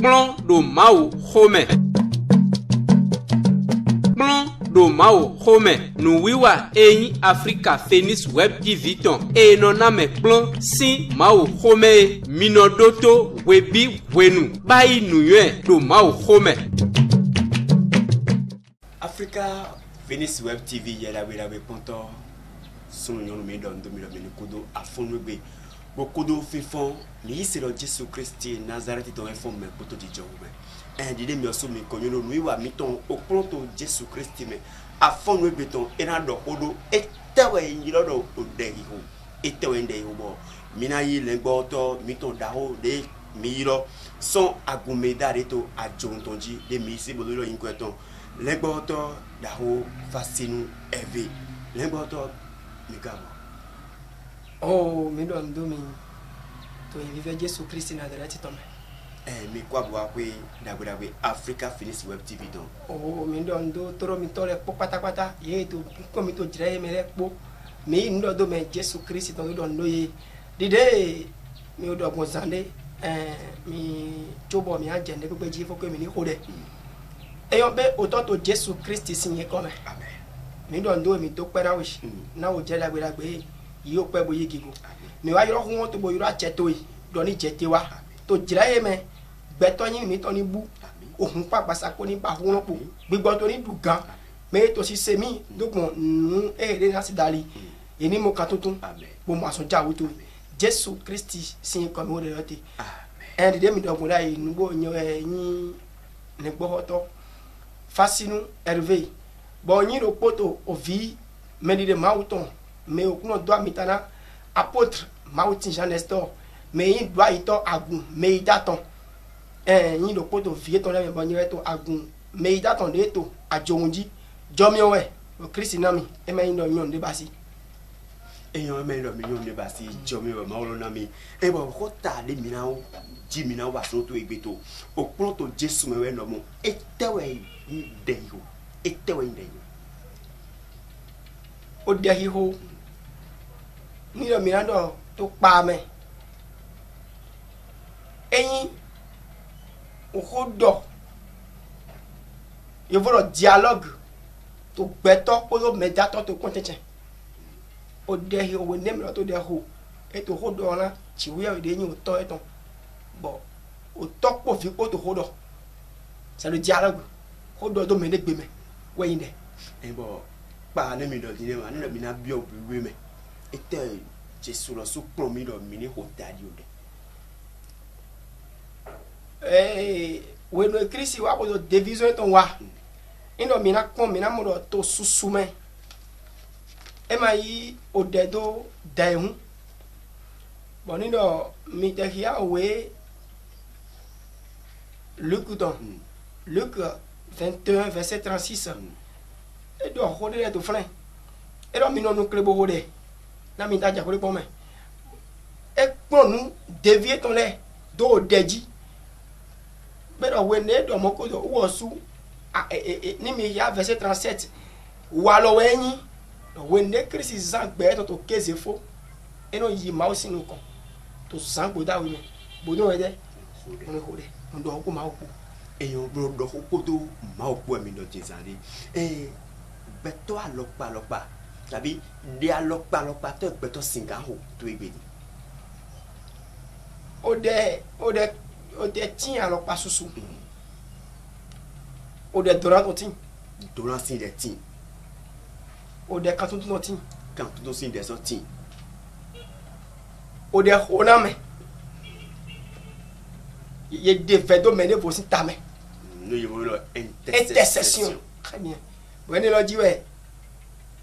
Plan do mau home. Plan do mau home. Nu wiwa eni Africa Phoenix Web TV ton. E noname plan si mau home. Minodoto webi wenu. Bai nuye do mau home. Africa Phoenix Web TV yela wela we ponto. Son yon me don do mi kodo afon we bokodo fifon ni sero Jesu Christi Nazareth ton informe poto di jowe en di mi oso mi konyo no iwa mi ton opronto Jesu Christi me afon we beton ena do kodo etewe yiro do odegi ho etewe ndei ho bo mina yi lengbo to mi ton da ho de mi yiro son agumedare to ajontonji de mi si bololo yin kweton lengbo to da ho fasinu eve lengbo to mi gabo. Oh, mi don do mi to vive Jesu Christi Nazareth to me. Mi kwa bwa kwe dawe Africa Phoenix Web TV don. Oh, mi don do toro mi tole po patapata ye to ko mi to jire me le po. Mi ndo do me Jesu Christi to don do ye. Dide mi do gon zande mi chobo mi agende ko ji fo ko mi ni hode. E yo be oto to Jesu Christi sin ye ko me. Amen. Mi don do mi to pera wish. Na o je dawe yo pe boye gigo mi wa yoro hun to boyiro acheto yi do ni jete wa to jira ye me gbeto yin mi to ni bu ohun papasa ko ni ba hun po gbigbo to ni dugan me to si se mi dogun nu ere na si dali eni mo kan tuntun bo mo aso jawo to Jesu Christi sin ko mi o de yote amen en de mi dogun dai nu bo yin ne gbo hoto fasinu herve bo yin ro poto ovi me de mauton mais okuno doit mitana apôtre Mautin Jean Nestor mais il doit ito agun mais daton yin do poto vie ton le bon to agun mais daton de to ajonji jomiowe o Christ nami e me yin do nyon de basi e yon me lo million de basi jomiowe ma lo nami e bo ko ta le minao ji minao wa so to egbeto o pronto Jesu me we no mo etewe deyo etewe deyo o deyo ni lo mirando to pa me eyin o hodo yo volo dialogue to beto ko lo mediator to contention o de hi o we nem lo to de ho e to hodo na chiwe o de yin o to eton bo o to po fi ko to hodo c'est le dialogue hodo do me ne gbe me we yin de e bo pa ne mi do dine ma ne mi na bi o bi me ete Jesu lo so promi do mi ni hotadi o de we no Christ wa ko division ton wa ino mi na kon mi na mo do to susume e ma yi o de do daihun bon ino mi de hia we Luc 21 verset 36 e do hode to flan e do mi no no klebo hode na mi ta jakore po me e ponu devier ton le do deji pero we ne do moko do wo su ni mi ya verset 37 wa lo yin we ne Christ zan gbe to keze fo e no yi ma o sinu kon to san gbo da we me bodo we de mo ko de mo do ko ma o ku e yo bro do ko to ma o ku mi do jezare beto alopa tàbí de alopa to beto singa ho to egbe ni o de tin alopa susu o de doran sin de tin o de kan tuntun tin kan tuntun sin de so tin o de honame ye de vedo mene vo sin tame no ye lo intercession très bien bueno lo jiwe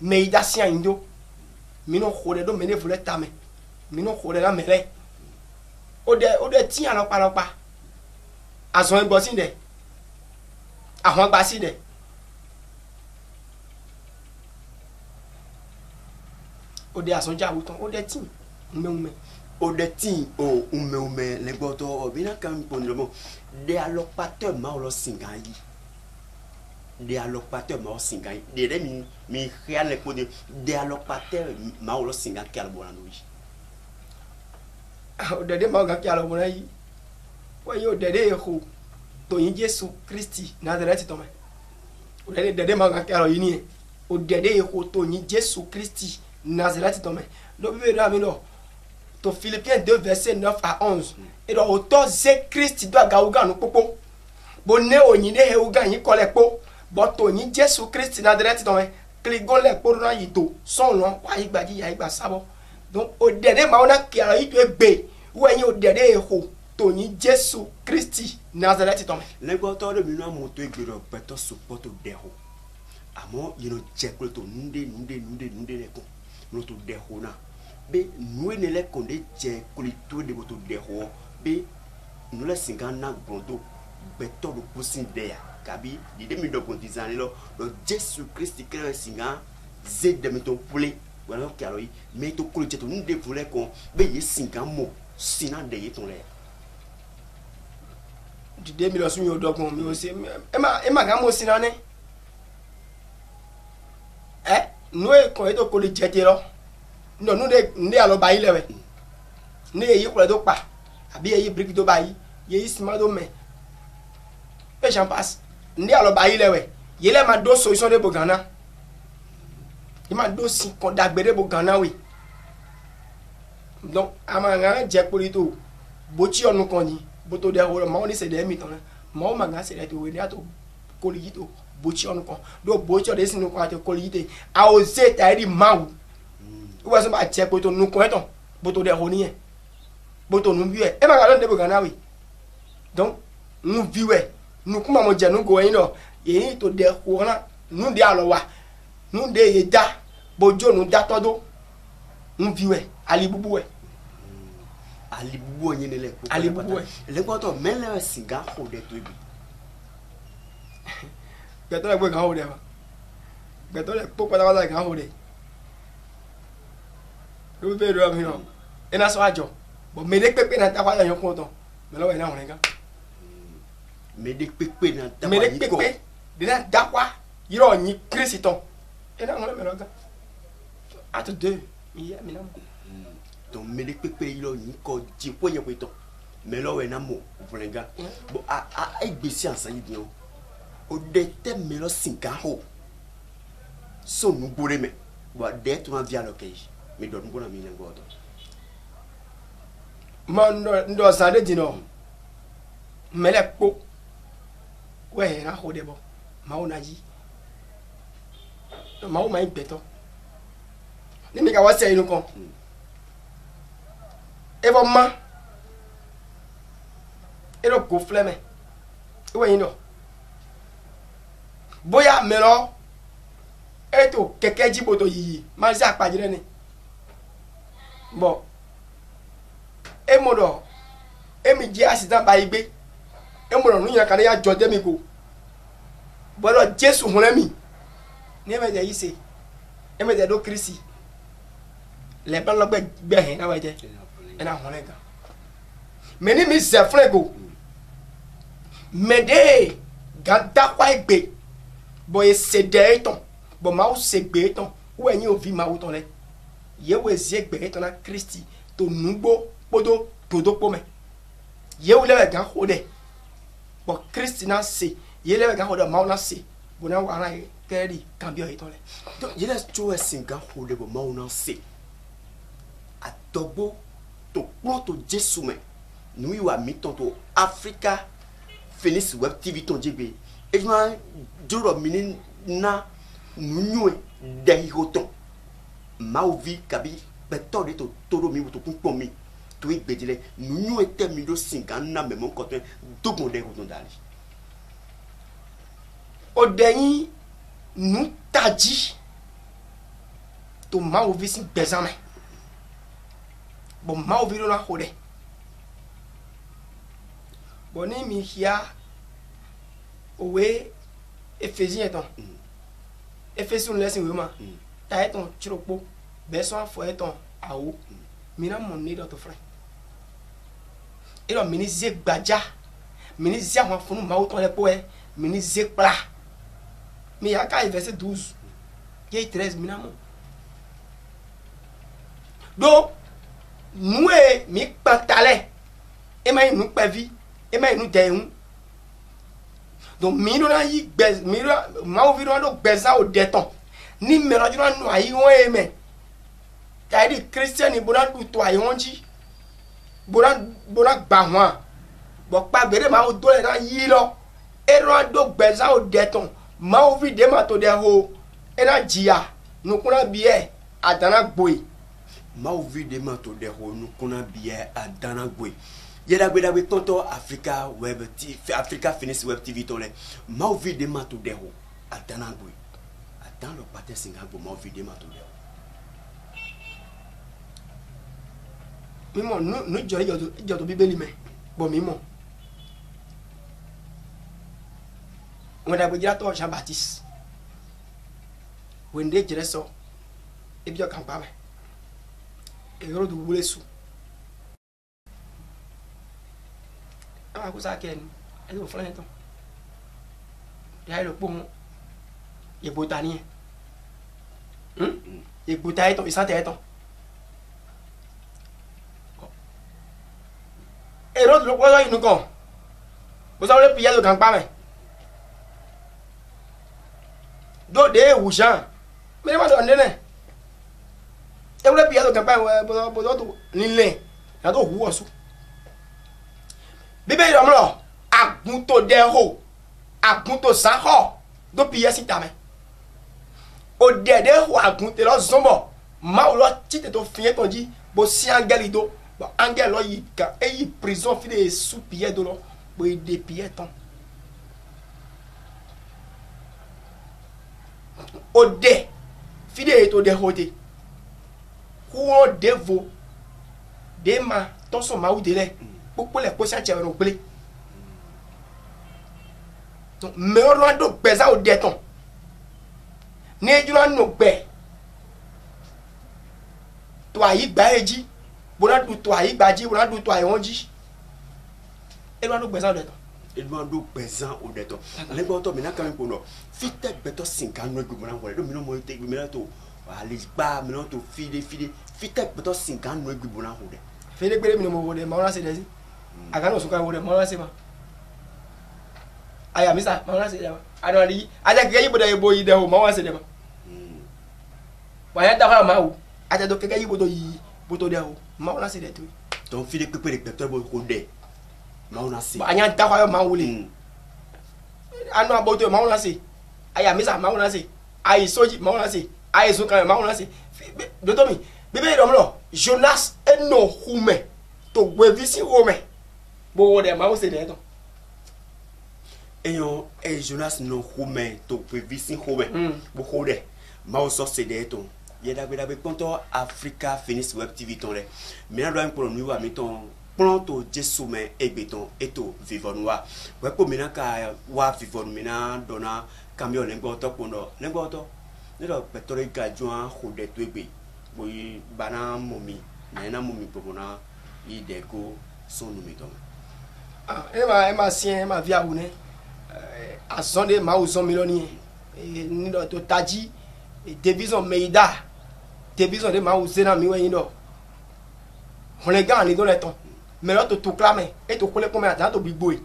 mais da si ando mino khode do mene vule tame mino khode la mere o de ti alopa azon egbo sin de ahon gba si de o de azon ja wuton o de ti ume o de ti o ume legbo to obina kan ponromo de alopa te ma lo singa yi de alopateur ma singa de mi real ko de alopateur ma lo singa ki albo na no yi o de ma ga ki albo na yi wa yo de ho to yin Jesu Christi Nazareth to me o dede ma ga kero yini e o dede e ko to yin Jesu Christi Nazareth to me lo bi do mi lo to Philippiens 2 verset 9 à 11 et do auto ze Christi do ga uga nu popo bo ne oyin ne he uga yin kole po bo to yin Jesu Christi Nazareth to me kligon le po na yito son lo wa igba ji ya igba sabo donc o dede ma ona kero yi to egbe wo yin o dede e ko to yin Jesu Christi Nazareth to me le go to de mi no mo to egbero peto support deho amo you know check to nde le ko no to deho na be nous ne le konde je kolito de boto deho be nous le singana bondo beto do pusin there kabi di de mi do kontizan lo Jesu Christ kre singa z de meto pule wala karoi meto kolito to nde pule ko be ye singa mo sina de yeton le di 2000 sun yo dogun mi o se e ma ga mo sina ne no e ko e to ko le jete lo no nu de nde alo bayi lewe ne yi ko le do pa abi yi brick do bayi yi sima do me e j'en passe nde alo bayi lewe yi le ma do solution de bogana yi ma do si ko dagbere bogana we donc ama nga je polito bochi onu kan ni boto de ho ma oni se de mi tan ma o ma nga se de to we ni ato kolito bochi onu kan do bochi de sinu kan ato kolite a o se ta ri mawu wo so ba je boto nu kan ton boto de ho ni e boto nu bi e ma ga lo de bogana we donc nu vi we nu kuma mo je nu go yin lo yi to de ho na nu de alo wa nu de ye da bojo nu da todo nu vi we ali bubu we alibubu nyene le ko alibubu le ko to mele singa ho de to bi beto le ga ho de ba beto le po pata pata ga ho de ro be ro mi no ena so ajo bo me de pepe na ta kwa yan ko to me lo we na ho le ga me de pepe na ta me de pepe de na da kwa yiro nyi Kristo ena ho le me lo ga at 2 mi na donc me de pepe ilo ni ko ji po yen po to me lo we na mo frenga bo a gbesi ansan yi o de te me lo singa ho so nu bore me bo de to na via lo ke me do ngo na mi ngo to ma ndo sa de dino mele po we na ho de bo ma o na ji ma o ma ibeto ni mi ka wa se inu kan evo ma ero go fleme ewo yin no boya melo eto keke jiboto yiyi ma se apajire ni bo emodo emi je accident ba igbe emodo nu yan kan ya jode mi ko bo lo Jesu hun mi ni me de yi se emi de do Kristi le ban lo gbe hin na wa je ena holega meni mi ze frego mede gada kwa egbe bo e se de ton bo ma o se gbe ton wo eyin o vi ma wo ton le ye we ze gbe ton na Kristi to nugbo podo todo po me ye wo le ga ho de bo Kristi na se ye le ga ho de ma o na se bo na wa na keri cambio e ton le donc ye la cho singa ho de bo ma o na se atogbo to pronto Jesu me nous wa mi tonto Africa Phoenix Web TV ton jebe e ma joro mini na nunwe de higoton ma ovi kabi beto de to toro mi to kun mi to igbedile nunwe te mi do singa na me mon kote dogon de higoton dali o deyin nu taji to ma ovi sin bezame bon ma ovi na hode boni mi hia owe Ephésien ton Ephésien lesson we ma ta ton chiropo besoin fo ton awo mina mon ni do to frère et le ministre gbaja ministre a funu ma o ton le po e ministre pla mi ya ka verset 12 qui 13 mina mo do nous mi pantale e ma nous pa vie e ma nous de un donc miro na yi gbɛ miro maaw vi do gbɛza o dɛtɔn ni mɛrɛ jura nu ayi wɔn ye mɛ k'a di christian bona du to ayi wɔn dzi bona gba hɔn bɔn kpagbere maaw do yɛ na yi lɔ ero do gbɛza o dɛtɔn maaw vi de ma to dɛ ho ena jia nukuna biɛ adana gboyi. maaw vi de ma to dɛ ho nukuna biɛ adana gboyi. Yedagbe tonto Africa Web TV, Africa Phoenix Web TV tole. Mau vide ma to deho atanagwe. Atan lo pate singagbo mau vide ma to deho. Mimo no jori jodo bibeli me. Bo mimo. On a begira to Jean Baptiste. Wende jereso. Ebio kampame. Ero du bulesu. Aku sakit, itu flan itu. Dia ada pun, ya botani. Ya botai itu, bisa teh itu. Erot lu kuasa ini kau. Kuasa oleh pihak tu kang pame. Do deh hujan. Mereka masuk ande ne. Oleh pihak tu kang pame, bodoh tu nilai. Ada huasu. Bibe yomlo agunto deho agunto sanho do piye sitame o dede ho agunte lo zombo ma lo tite to fie ton di bo si angeli do bo angel lo yi ka e yi prison fide sous pied do lo bo e de pied ton o de fide to de hote ko devo de ma to so ma u de le pour les poches à tirer au blé. Donc, mais on doit donc baiser au déton. N'est-ce pas nous baisser? Toi, il baille, bon, toi, il baille, bon, toi, il on dit. Et on doit baiser au déton. Et on doit baiser au déton. Les gars, toi, maintenant, quand même, pour nous, fite beto 50 ans, que maintenant, voilà, nous, nous, monter, maintenant, tout, allez, pas, maintenant, tout, fide, fite beto 50 ans, que maintenant, voilà. Fide, que nous, nous, nous, nous, c'est agano suka wore mawala sema aya misa mawala sema anali aja kege yibo da yibo yi de ho mawala sema wa ya da ka mawu aja do kege yibo do yi boto de ho mawala sema to ton file pepe de pepe bo ko de mawala sema anya ta ka yo mawuli anu aboto mawala sema aya misa mawala sema ayi soji mawala sema ayi suka mawala sema do to mi bebe romlo Jonas eno hume to gwevisi hume bo de ma o se de to eyo e Jonas no hume to gwevisi hume bo ho de ma o so se de to yedagbe ponto Africa Phoenix Web TV ton le mi na do en pro nu wa mi ton pronto Jesu me egbeton eto vivonwa we ko mi na ka wa vivon mi na dona camion le gbo to pondo le gbo to ne do petore gajuan ho de to egbe bo bana momi na momi pomona i deko son mi ton ema sien ema via une azonde ma uzon miloni ni do to taji division meida division de ma uzena mi we ndo on les gars ni do le ton mais là to clame et to kole comme attend to bigboy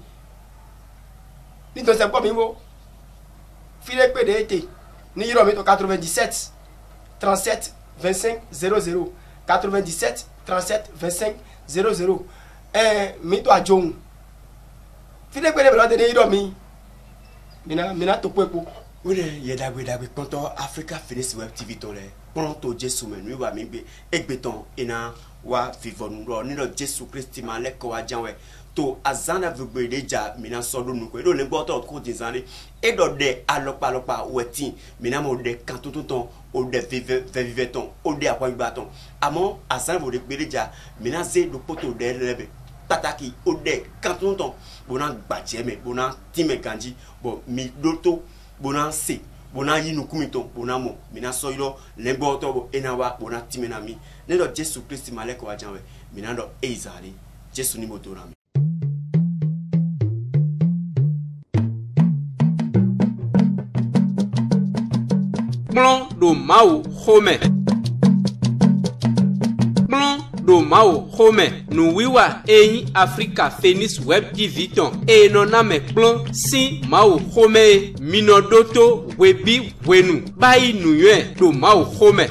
ni to se ko mi wo file pe de été ni yiro mi to 97 37 25 00 97 37 25 00 mi to ajohun fide pe de de yiro mi mina to pepo wele yedagbe ponto Africa Phoenix Web TV ton le pronto Jesu me nu wa mi gbe egbeton ina wa vivon ro ni lo Jesu Christ ma le ko ajanwe to azana vugbe deja mina sodo nu ko do le gbo to ko dinzani e do de alopa wetin mina mo de kan to ton o de vive ton o de akwa gba ton amo azana vo de gbe deja mina ze do poto de lebe pataki o de kan to ton bona gbaje me bona time ganji bo mi doto bona se bona yinu kumito bona mo mina so yiro le gbo to bo enawa bona time na mi ne do Jesu Christ ma le ko ajanwe mina do eizari Jesu ni mo do na mi. Kplɔn do mawu xɔme. Kplɔn do Mao Home nu wiwa eyi Africa Phoenix Web TV ton enoname kplon si Mao Home minodoto webi wenu bayi nuywe do Mao Home